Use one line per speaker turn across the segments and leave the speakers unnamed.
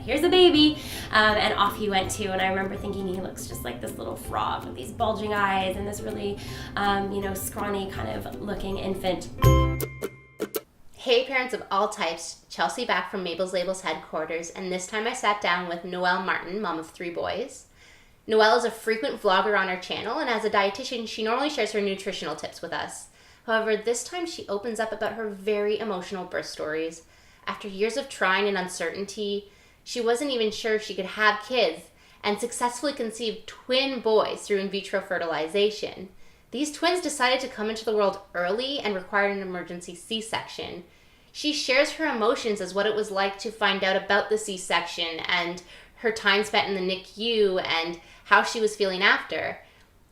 here's a baby, and off he went too. And I remember thinking he looks just like this little frog with these bulging eyes and this really, scrawny kind of looking infant.
Hey parents of all types, Chelsea back from Mabel's Labels headquarters, and this time I sat down with Noelle Martin, mom of 3 boys. Noelle is a frequent vlogger on our channel, and as a dietitian, she normally shares her nutritional tips with us. However, this time she opens up about her very emotional birth stories. After years of trying and uncertainty, she wasn't even sure if she could have kids, and successfully conceived twin boys through in vitro fertilization. These twins decided to come into the world early and required an emergency C-section. She shares her emotions as what it was like to find out about the C-section and her time spent in the NICU and how she was feeling after.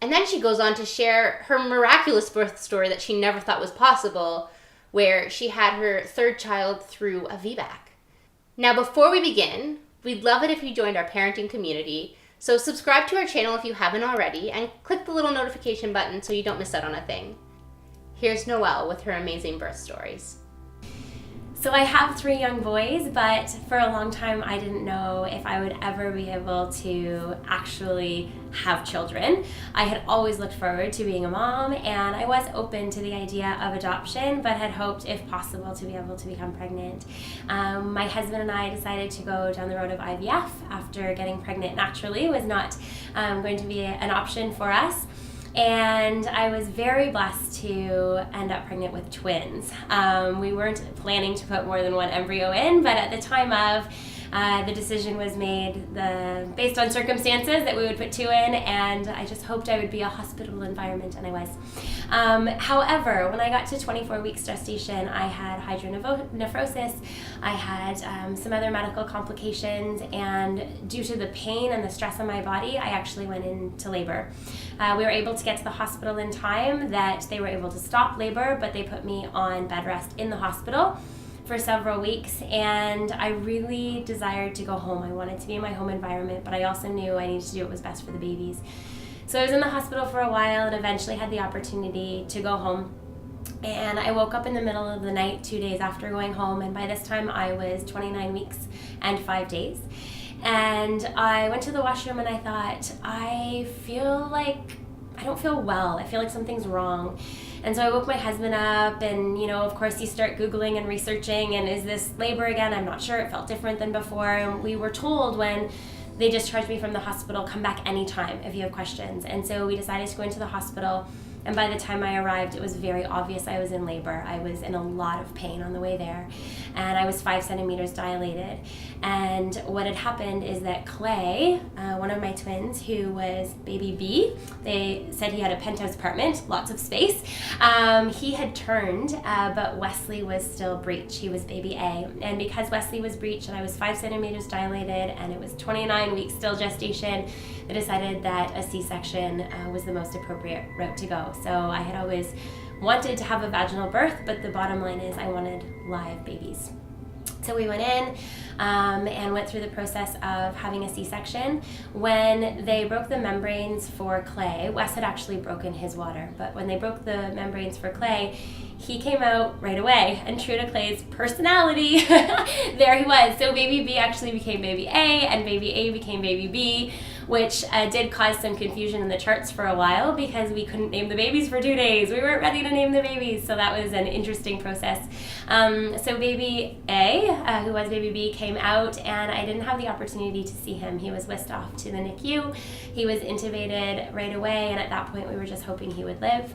And then she goes on to share her miraculous birth story that she never thought was possible, where she had her 3rd child through a VBAC. Now, before we begin, we'd love it if you joined our parenting community, so subscribe to our channel if you haven't already, and click the little notification button so you don't miss out on a thing. Here's Noelle with her amazing birth stories.
So I have 3 young boys, but for a long time I didn't know if I would ever be able to actually have children. I had always looked forward to being a mom, and I was open to the idea of adoption, but had hoped, if possible, to be able to become pregnant. My husband and I decided to go down the road of IVF after getting pregnant naturally was not going to be an option for us. And I was very blessed to end up pregnant with twins. We weren't planning to put more than 1 embryo in, but at the time of the decision was made based on circumstances that we would put 2 in, and I just hoped I would be a hospitable environment, and I was. However, when I got to 24 weeks gestation, I had hydronephrosis, I had some other medical complications, and due to the pain and the stress on my body, I actually went into labor. We were able to get to the hospital in time that they were able to stop labor, but they put me on bed rest in the hospital for several weeks, and I really desired to go home. I wanted to be in my home environment, but I also knew I needed to do what was best for the babies. So I was in the hospital for a while and eventually had the opportunity to go home. And I woke up in the middle of the night 2 days after going home, and by this time I was 29 weeks and 5 days. And I went to the washroom and I thought, I don't feel well. I feel like something's wrong. And so I woke my husband up, and of course you start Googling and researching, and is this labor again? I'm not sure. It felt different than before. And we were told when they discharged me from the hospital, come back anytime if you have questions. And so we decided to go into the hospital. And by the time I arrived, it was very obvious I was in labor. I was in a lot of pain on the way there, and I was 5 centimeters dilated. And what had happened is that Clay, one of my twins, who was baby B, they said he had a penthouse apartment, lots of space. He had turned, but Wesley was still breech. He was baby A. And because Wesley was breech and I was 5 centimeters dilated and it was 29 weeks still gestation, they decided that a C-section was the most appropriate route to go. So I had always wanted to have a vaginal birth, but the bottom line is I wanted live babies. So we went in and went through the process of having a C-section. When they broke the membranes for Clay, Wes had actually broken his water, but when they broke the membranes for Clay, he came out right away, and true to Clay's personality, there he was. So baby B actually became baby A, and baby A became baby B, which did cause some confusion in the charts for a while because we couldn't name the babies for 2 days. We weren't ready to name the babies, so that was an interesting process. So baby A, who was baby B, came out, and I didn't have the opportunity to see him. He was whisked off to the NICU. He was intubated right away, and at that point we were just hoping he would live.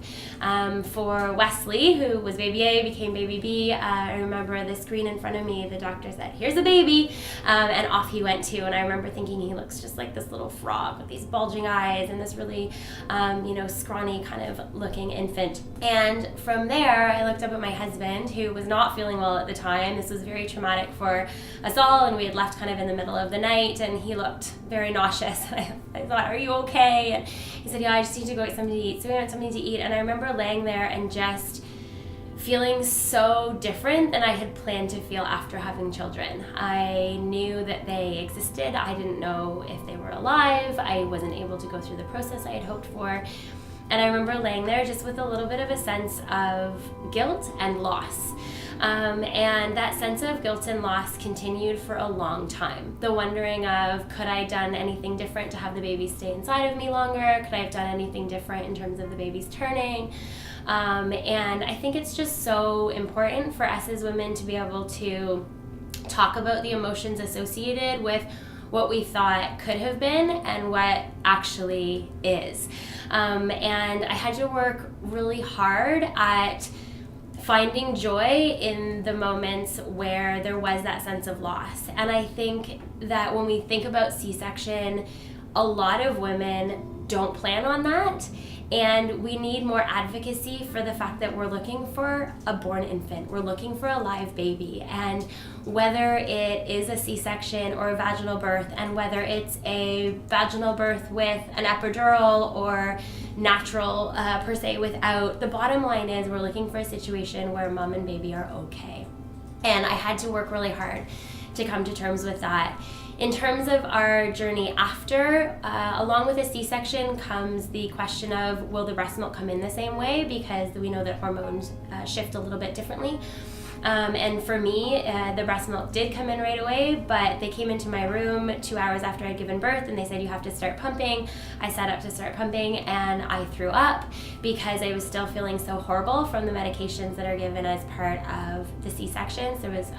For Wesley, who was baby A, became baby B, I remember the screen in front of me, the doctor said, here's a baby, and off he went too. And I remember thinking he looks just like this little frog with these bulging eyes and this really, scrawny kind of looking infant. And from there, I looked up at my husband, who was not feeling well at the time. This was very traumatic for us all, and we had left kind of in the middle of the night, and he looked very nauseous. I thought, are you okay? And he said, yeah, I just need to go get something to eat. So we went something to eat, and I remember laying there and just feeling so different than I had planned to feel after having children. I knew that they existed. I didn't know if they were alive. I wasn't able to go through the process I had hoped for. And I remember laying there just with a little bit of a sense of guilt and loss. And that sense of guilt and loss continued for a long time. The wondering of, could I have done anything different to have the baby stay inside of me longer? Could I have done anything different in terms of the baby's turning? And I think it's just so important for us as women to be able to talk about the emotions associated with what we thought could have been and what actually is. And I had to work really hard at finding joy in the moments where there was that sense of loss. And I think that when we think about C-section, a lot of women don't plan on that. And we need more advocacy for the fact that we're looking for a born infant. We're looking for a live baby. And whether it is a C-section or a vaginal birth, and whether it's a vaginal birth with an epidural or natural per se without, the bottom line is we're looking for a situation where mom and baby are okay. And I had to work really hard to come to terms with that. In terms of our journey after, along with a C-section comes the question of, will the breast milk come in the same way? Because we know that hormones shift a little bit differently. And for me, the breast milk did come in right away, but they came into my room 2 hours after I'd given birth and they said, you have to start pumping. I sat up to start pumping and I threw up because I was still feeling so horrible from the medications that are given as part of the C-sections. There was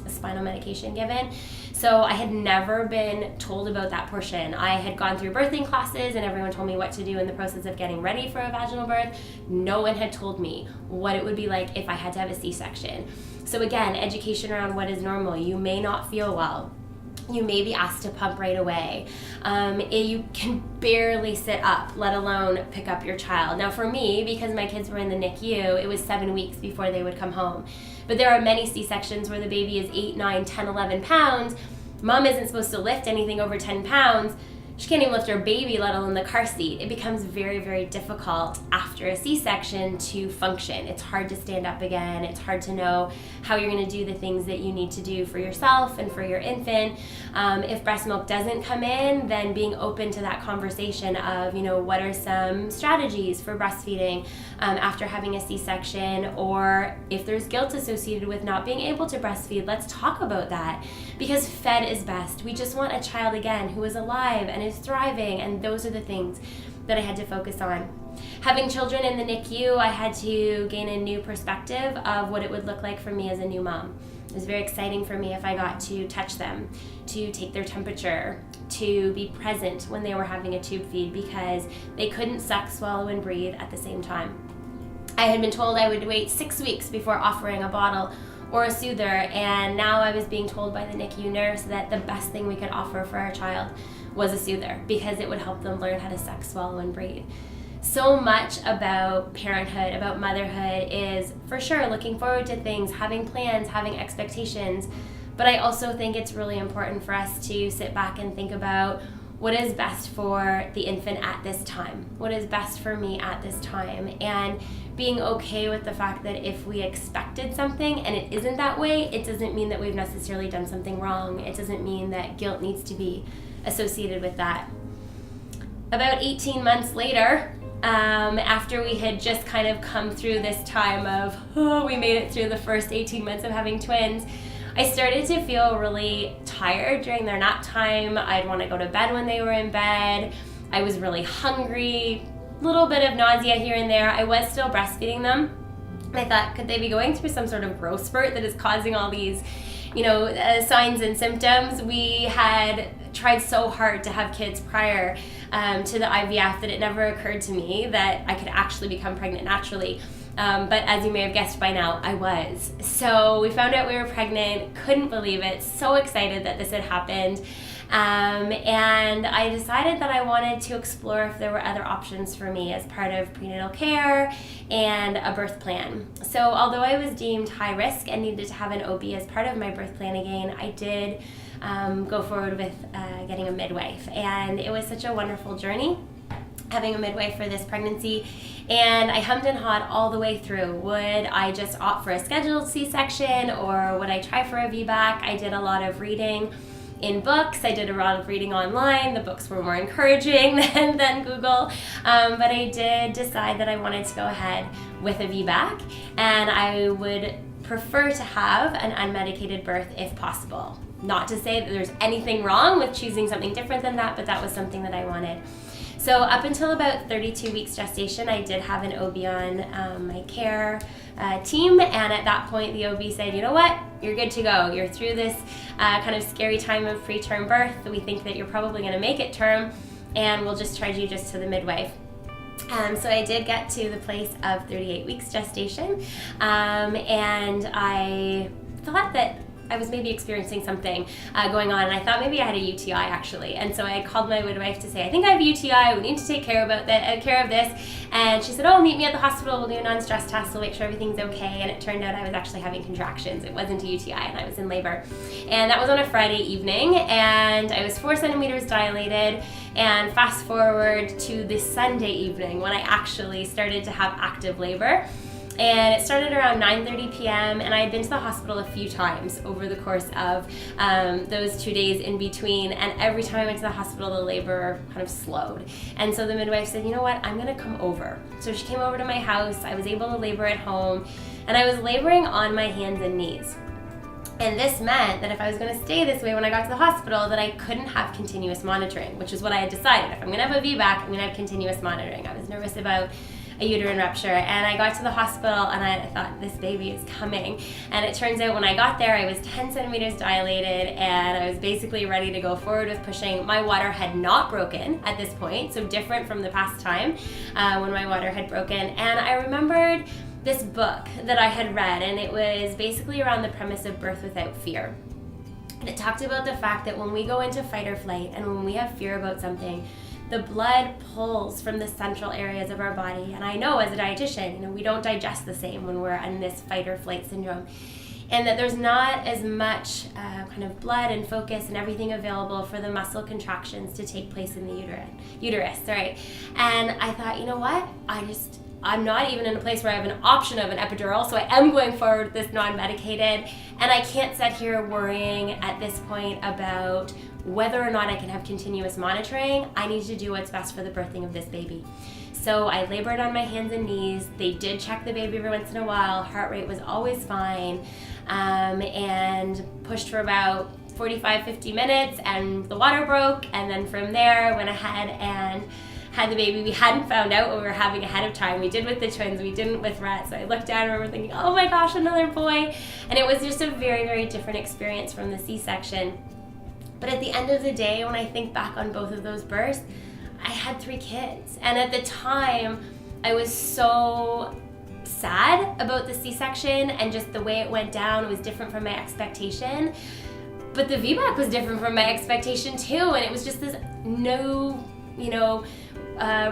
a spinal medication given. So I had never been told about that portion. I had gone through birthing classes and everyone told me what to do in the process of getting ready for a vaginal birth. No one had told me what it would be like if I had to have a C-section. So again, education around what is normal. You may not feel well. You may be asked to pump right away. You can barely sit up, let alone pick up your child. Now for me, because my kids were in the NICU, it was 7 weeks before they would come home. But there are many C-sections where the baby is 8, 9, 10, 11 pounds. Mom isn't supposed to lift anything over 10 pounds. She can't even lift her baby, let alone the car seat. It becomes very, very difficult after a C-section to function. It's hard to stand up again. It's hard to know how you're going to do the things that you need to do for yourself and for your infant. If breast milk doesn't come in, then being open to that conversation of, what are some strategies for breastfeeding after having a C-section, or if there's guilt associated with not being able to breastfeed, let's talk about that, because fed is best. We just want a child, again, who is alive and is thriving, and those are the things that I had to focus on. Having children in the NICU, I had to gain a new perspective of what it would look like for me as a new mom. It was very exciting for me if I got to touch them, to take their temperature, to be present when they were having a tube feed, because they couldn't suck, swallow, and breathe at the same time. I had been told I would wait 6 weeks before offering a bottle or a soother, and now I was being told by the NICU nurse that the best thing we could offer for our child was a soother, because it would help them learn how to suck, swallow, and breathe. So much about parenthood, about motherhood is for sure looking forward to things, having plans, having expectations, but I also think it's really important for us to sit back and think about what is best for the infant at this time, what is best for me at this time, and being okay with the fact that if we expected something and it isn't that way, it doesn't mean that we've necessarily done something wrong. It doesn't mean that guilt needs to be associated with that. About 18 months later, after we had just kind of come through this time of, we made it through the first 18 months of having twins, I started to feel really tired during their nap time. I'd want to go to bed when they were in bed. I was really hungry, a little bit of nausea here and there. I was still breastfeeding them. I thought, could they be going through some sort of growth spurt that is causing all these, signs and symptoms? We had tried so hard to have kids prior to the IVF that it never occurred to me that I could actually become pregnant naturally. But as you may have guessed by now, I was. So we found out we were pregnant, couldn't believe it, so excited that this had happened. And I decided that I wanted to explore if there were other options for me as part of prenatal care and a birth plan. So although I was deemed high risk and needed to have an OB as part of my birth plan again, I did go forward with getting a midwife. And it was such a wonderful journey having a midwife for this pregnancy, and I hummed and hawed all the way through. Would I just opt for a scheduled C-section, or would I try for a VBAC? I did a lot of reading in books. I did a lot of reading online. The books were more encouraging than Google. But I did decide that I wanted to go ahead with a VBAC, and I would prefer to have an unmedicated birth if possible. Not to say that there's anything wrong with choosing something different than that, but that was something that I wanted. So up until about 32 weeks gestation, I did have an OB on my care team, and at that point the OB said, you know what, you're good to go. You're through this kind of scary time of preterm birth. We think that you're probably going to make it term, and we'll just charge you just to the midwife. So I did get to the place of 38 weeks gestation, and I thought that I was maybe experiencing something going on, and I thought maybe I had a UTI actually. And so I called my midwife to say, I think I have a UTI, we need to take care of this. And she said, oh, meet me at the hospital, we'll do a non-stress test, we'll make sure everything's okay. And it turned out I was actually having contractions. It wasn't a UTI, and I was in labor. And that was on a Friday evening, and I was 4 centimeters dilated. And fast forward to this Sunday evening when I actually started to have active labor. And it started around 9:30 p.m. and I had been to the hospital a few times over the course of those 2 days in between. And every time I went to the hospital, the labor kind of slowed. And so the midwife said, you know what, I'm going to come over. So she came over to my house. I was able to labor at home, and I was laboring on my hands and knees. And this meant that if I was going to stay this way when I got to the hospital, that I couldn't have continuous monitoring, which is what I had decided. If I'm going to have a VBAC, I'm going to have continuous monitoring. I was nervous about a uterine rupture, and I got to the hospital and I thought, this baby is coming. And it turns out when I got there, I was 10 centimeters dilated, and I was basically ready to go forward with pushing. My water had not broken at this point, so different from the past time when my water had broken. And I remembered this book that I had read, and it was basically around the premise of birth without fear. And it talked about the fact that when we go into fight or flight and when we have fear about something, the blood pulls from the central areas of our body. And I know as a dietitian, we don't digest the same when we're in this fight or flight syndrome. And that there's not as much kind of blood and focus and everything available for the muscle contractions to take place in the uterus, right? And I thought, you know what? I'm not even in a place where I have an option of an epidural, so I am going forward with this non-medicated, and I can't sit here worrying at this point about whether or not I can have continuous monitoring. I need to do what's best for the birthing of this baby. So I labored on my hands and knees. They did check the baby every once in a while. Heart rate was always fine, and pushed for about 45-50 minutes, and the water broke, and then from there went ahead and had the baby. We hadn't found out what we were having ahead of time. We did with the twins, we didn't with Rhett. So I looked down and remember thinking, oh my gosh, another boy. And it was just a very, very different experience from the C-section. But at the end of the day, when I think back on both of those births, I had 3 kids. And at the time, I was so sad about the C-section, and just the way it went down was different from my expectation. But the VBAC was different from my expectation too. And it was just this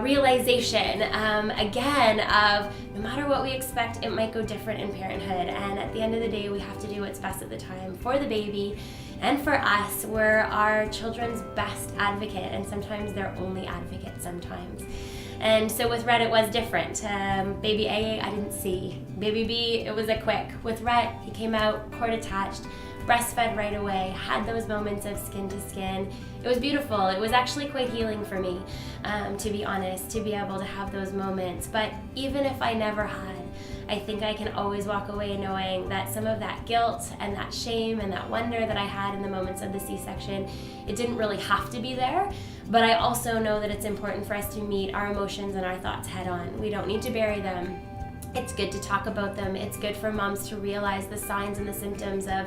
realization again of no matter what we expect, it might go different in parenthood. And at the end of the day, we have to do what's best at the time for the baby and for us. We're our children's best advocate, and sometimes they're only advocate sometimes. And so with Rhett, it was different. Baby A, I didn't see. Baby B, it was a quick. With Rhett, he came out cord attached, breastfed right away, had those moments of skin to skin. It was beautiful. It was actually quite healing for me, to be honest, to be able to have those moments. But even if I never had, I think I can always walk away knowing that some of that guilt and that shame and that wonder that I had in the moments of the C-section, it didn't really have to be there. But I also know that it's important for us to meet our emotions and our thoughts head on. We don't need to bury them. It's good to talk about them. It's good for moms to realize the signs and the symptoms of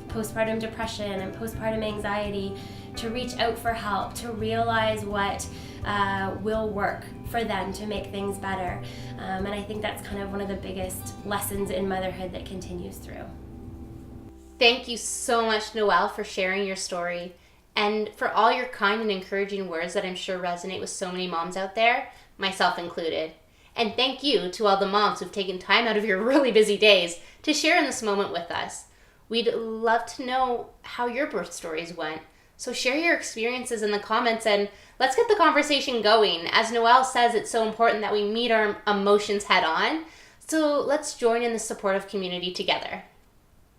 postpartum depression and postpartum anxiety, to reach out for help, to realize what will work for them to make things better. And I think that's kind of one of the biggest lessons in motherhood that continues through.
Thank you so much, Noelle, for sharing your story and for all your kind and encouraging words that I'm sure resonate with so many moms out there, myself included. And thank you to all the moms who've taken time out of your really busy days to share in this moment with us. We'd love to know how your birth stories went. So share your experiences in the comments and let's get the conversation going. As Noelle says, it's so important that we meet our emotions head on. So let's join in the supportive community together.